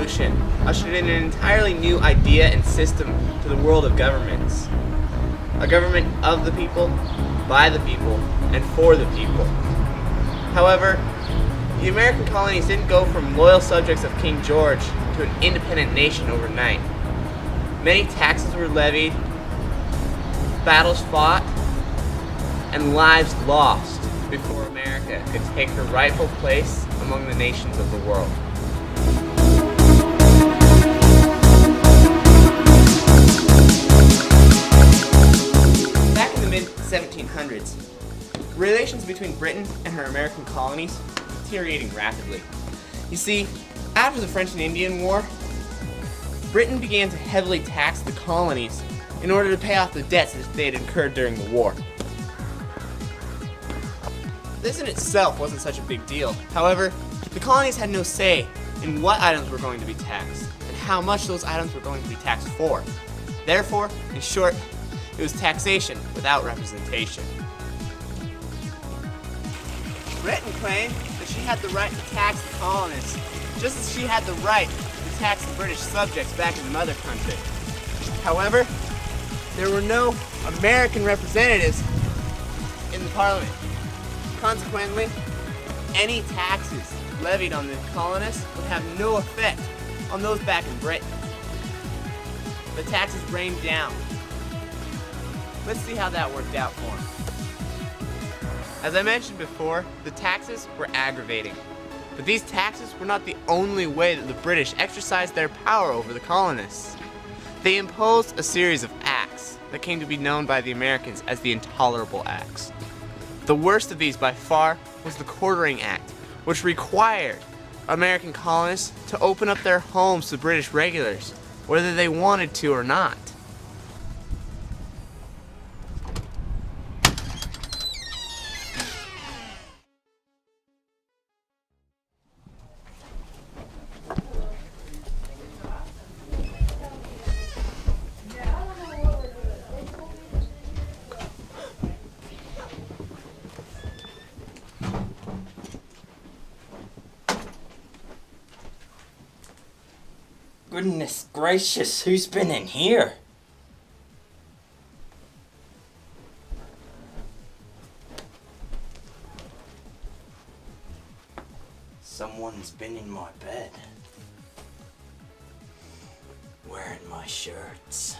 Revolution ushered in an entirely new idea and system to the world of governments. A government of the people, by the people, and for the people. However, the American colonies didn't go from loyal subjects of King George to an independent nation overnight. Many taxes were levied, battles fought, and lives lost before America could take her rightful place among the nations of the world. Back in the mid-1700s, relations between Britain and her American colonies were deteriorating rapidly. You see, after the French and Indian War, Britain began to heavily tax the colonies in order to pay off the debts that they had incurred during the war. This in itself wasn't such a big deal. However, the colonies had no say in what items were going to be taxed and how much those items were going to be taxed for. Therefore, in short, it was taxation without representation. Britain claimed that she had the right to tax the colonists, just as she had the right to tax the British subjects back in the mother country. However, there were no American representatives in the Parliament. Consequently, any taxes levied on the colonists would have no effect on those back in Britain. The taxes rained down. Let's see how that worked out for them. As I mentioned before, the taxes were aggravating. But these taxes were not the only way that the British exercised their power over the colonists. They imposed a series of acts that came to be known by the Americans as the Intolerable Acts. The worst of these by far was the Quartering Act, which required American colonists to open up their homes to British regulars, whether they wanted to or not. Goodness gracious, who's been in here? Someone's been in my bed. Wearing my shirts.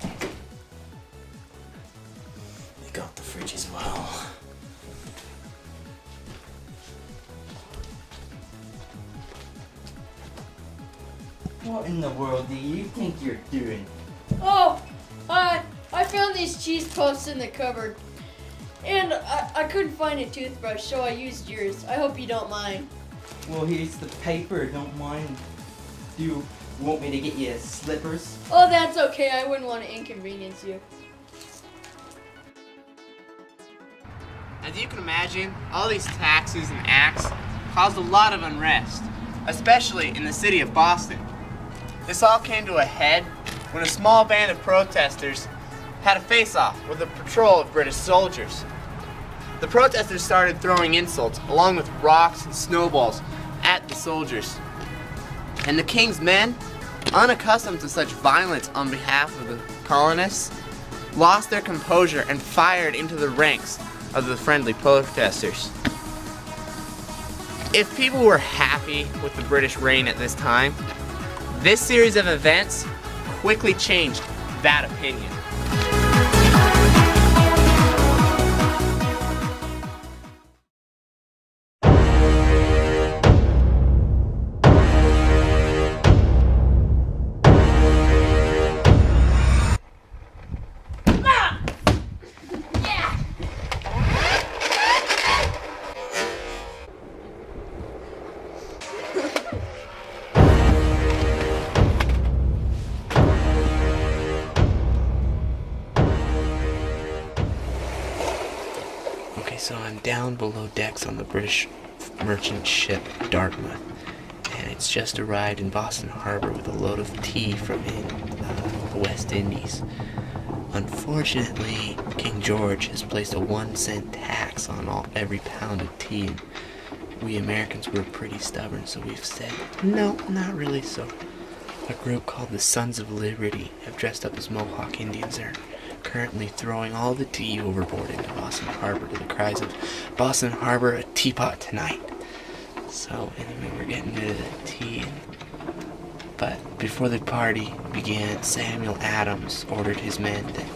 They got the fridge as well. What in the world do you think you're doing? Oh, I found these cheese puffs in the cupboard. And I couldn't find a toothbrush, so I used yours. I hope you don't mind. Well, here's the paper. Don't mind. Do you want me to get you slippers? Oh, that's okay. I wouldn't want to inconvenience you. As you can imagine, all these taxes and acts caused a lot of unrest, especially in the city of Boston. This all came to a head when a small band of protesters had a face-off with a patrol of British soldiers. The protesters started throwing insults along with rocks and snowballs at the soldiers. And the king's men, unaccustomed to such violence on behalf of the colonists, lost their composure and fired into the ranks of the friendly protesters. If people were happy with the British reign at this time, this series of events quickly changed that opinion. So I'm down below decks on the British merchant ship Dartmouth, and it's just arrived in Boston Harbor with a load of tea from the West Indies. Unfortunately, Unfortunately, King George has placed a 1-cent tax on every pound of tea. And we Americans were pretty stubborn, so we've said, no, not really. So a group called the Sons of Liberty have dressed up as Mohawk Indians. They're currently throwing all the tea overboard into Boston Harbor to the cries of Boston Harbor, a teapot tonight. So anyway, we're getting rid of the tea. But before the party began, Samuel Adams ordered his men that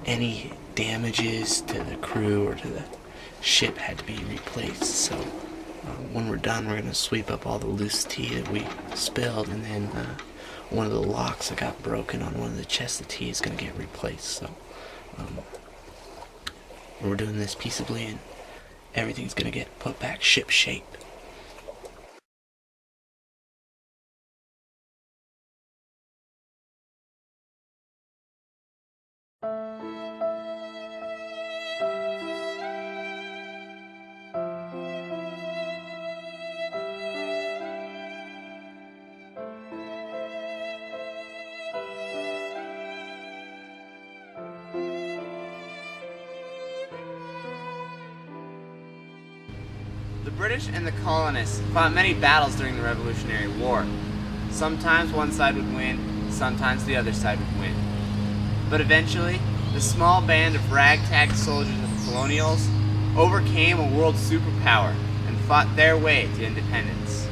any damages to the crew or to the ship had to be replaced. So when we're done, we're going to sweep up all the loose tea that we spilled, and then one of the locks that got broken on one of the chests of tea is going to get replaced. So we're doing this peaceably, and everything's going to get put back ship shape. The British and the colonists fought many battles during the Revolutionary War. Sometimes one side would win, sometimes the other side would win. But eventually, the small band of ragtag soldiers of the colonials overcame a world superpower and fought their way to independence.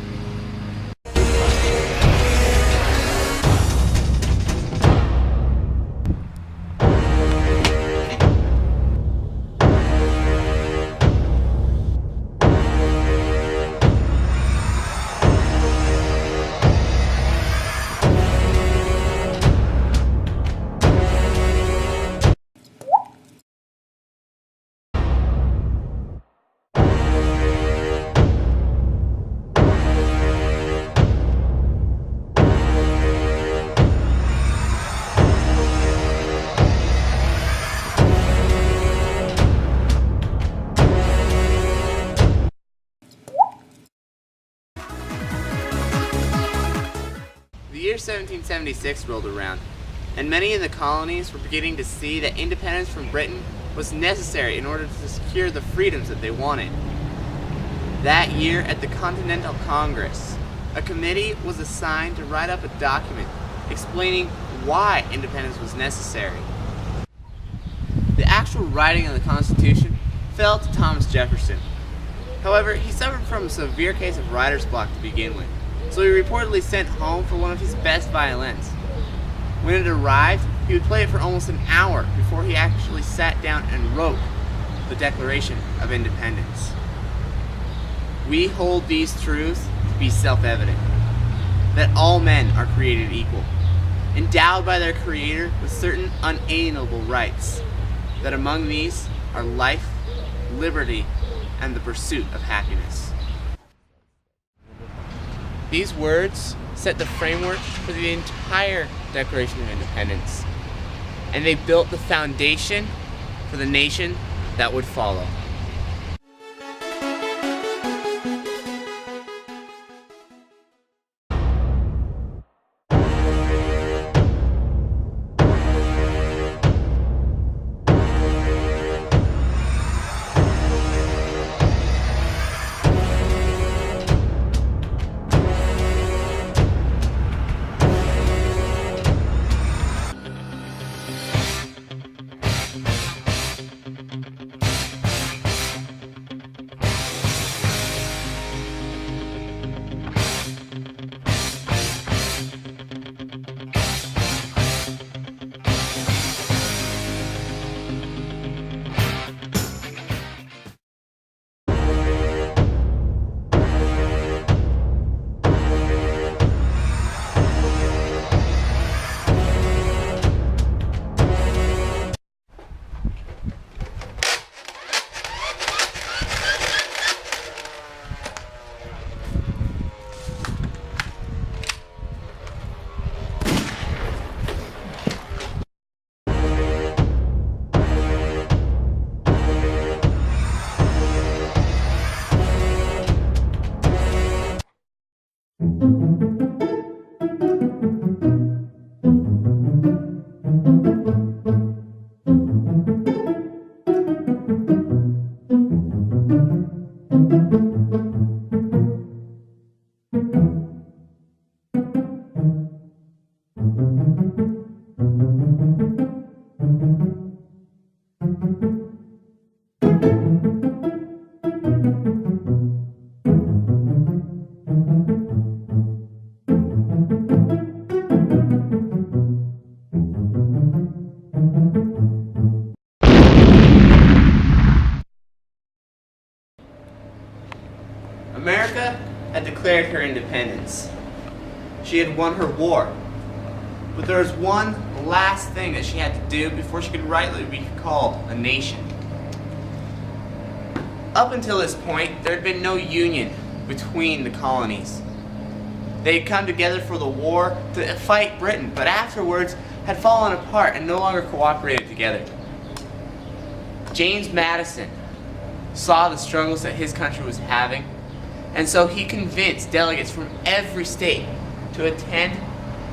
The year 1776 rolled around, and many in the colonies were beginning to see that independence from Britain was necessary in order to secure the freedoms that they wanted. That year, at the Continental Congress, a committee was assigned to write up a document explaining why independence was necessary. The actual writing of the Constitution fell to Thomas Jefferson. However, he suffered from a severe case of writer's block to begin with, so he reportedly sent home for one of his best violins. When it arrived, he would play it for almost an hour before he actually sat down and wrote the Declaration of Independence. We hold these truths to be self-evident, that all men are created equal, endowed by their Creator with certain unalienable rights, that among these are life, liberty, and the pursuit of happiness. These words set the framework for the entire Declaration of Independence, and they built the foundation for the nation that would follow. America had declared her independence. She had won her war. But there was one last thing that she had to do before she could rightly be called a nation. Up until this point, there had been no union between the colonies. They had come together for the war to fight Britain, but afterwards had fallen apart and no longer cooperated together. James Madison saw the struggles that his country was having, and so he convinced delegates from every state to attend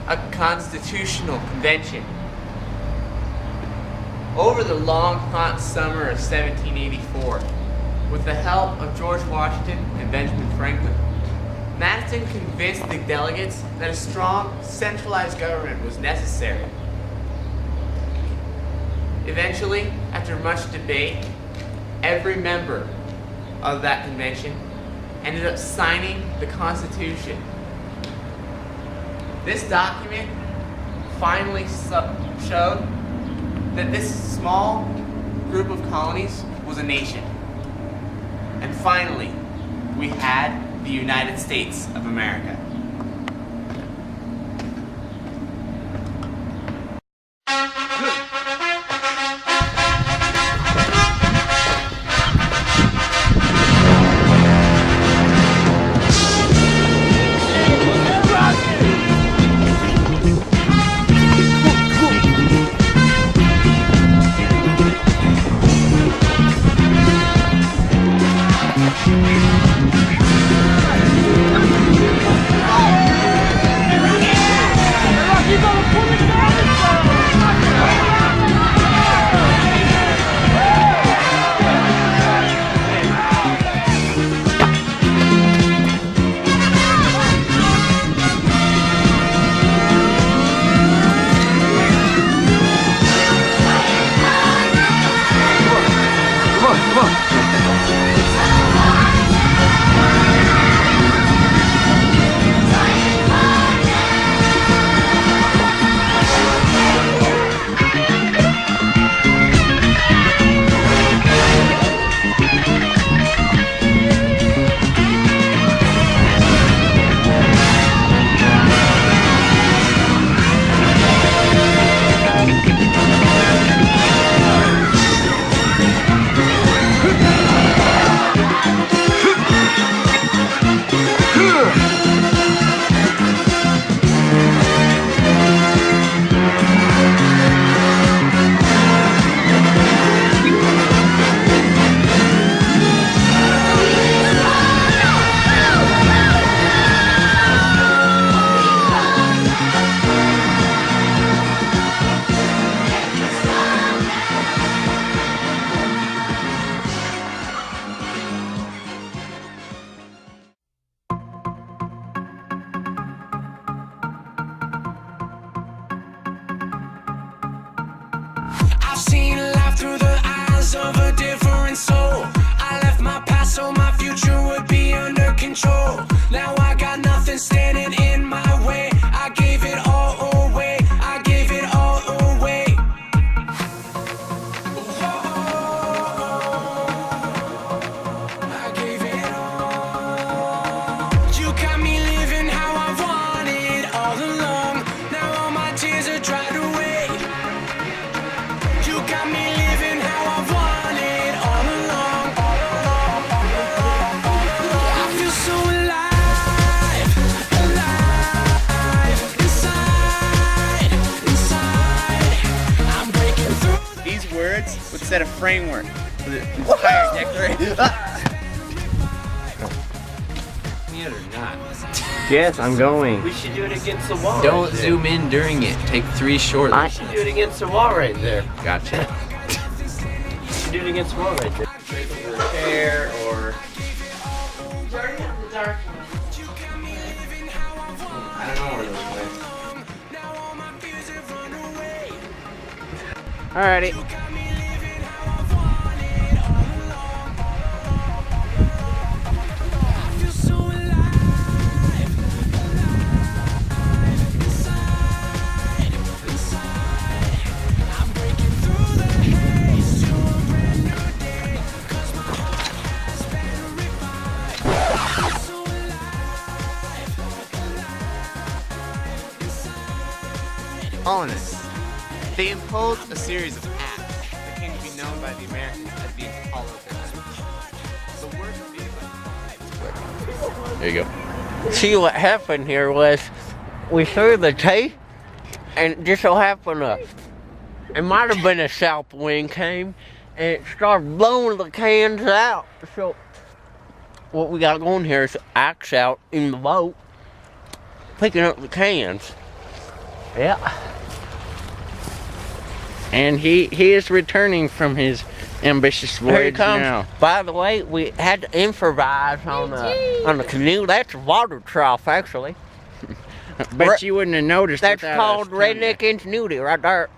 a constitutional convention. Over the long, hot summer of 1784, with the help of George Washington and Benjamin Franklin, Madison convinced the delegates that a strong, centralized government was necessary. Eventually, after much debate, every member of that convention ended up signing the Constitution. This document finally showed that this small group of colonies was a nation. And finally, we had the United States of America. I've seen life through the eyes of a different soul. I left my past so my future would be under control. Now I got nothing standing in my way. I gave it all away. I gave it all away. I gave it all. You got me living how I wanted all along. Now all my tears are dried away. You got me living how I wanted all along. I feel so alive, alive, inside. I'm breaking through. These words would set a framework for the entire declaration. Yes, I'm going. We should do it against the wall. Don't right there. zoom in during it. Take 3 short. We should do it against the wall right there. Gotcha. We should do it against the wall right there. Or a chair or. I don't know where those went. Alrighty. Colonists. They imposed a series of acts that came to be known by the Americans as the Holocaust. The worst being There you go. See, what happened here was we threw the tea, and it just so happened it might have been a south wind came, and it started blowing the cans out. So what we got going here is Axe out in the boat, picking up the cans. Yeah. And he is returning from his ambitious Here he voyage comes. now. By the way, we had to improvise on the canoe. That's a water trough, actually. Bet you wouldn't have noticed. That's without called us telling redneck ingenuity right there.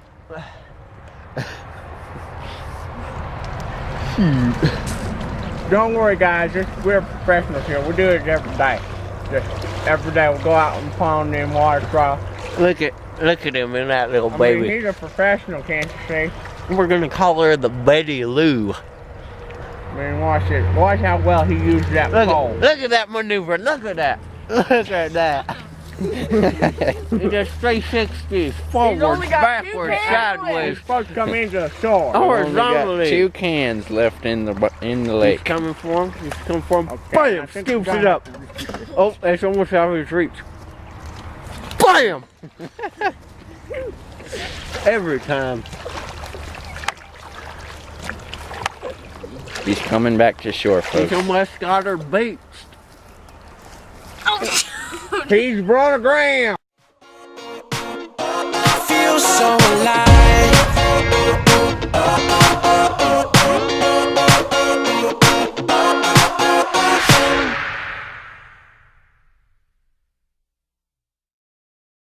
Don't worry, guys. We're professionals here. We do it every day. Just every day we go out and pond them water troughs. Look at him in that little I baby. mean, he's a professional, can't you see? We're gonna call her the Betty Lou. I mean, watch it. Watch how well he used that pole. Look at that maneuver. Look at that. Look at that. He does 360s, forwards, only got backwards, He's sideways, supposed to come into the shore. Only got horizontally. 2 cans left in the He's lake. coming for him. He's coming for him. Okay, I Bam! think Scoops we got it up. Oh, that's almost out of his reach. Bam! Every time. He's coming back to shore, He's folks. almost got her beached. He's brought a gram.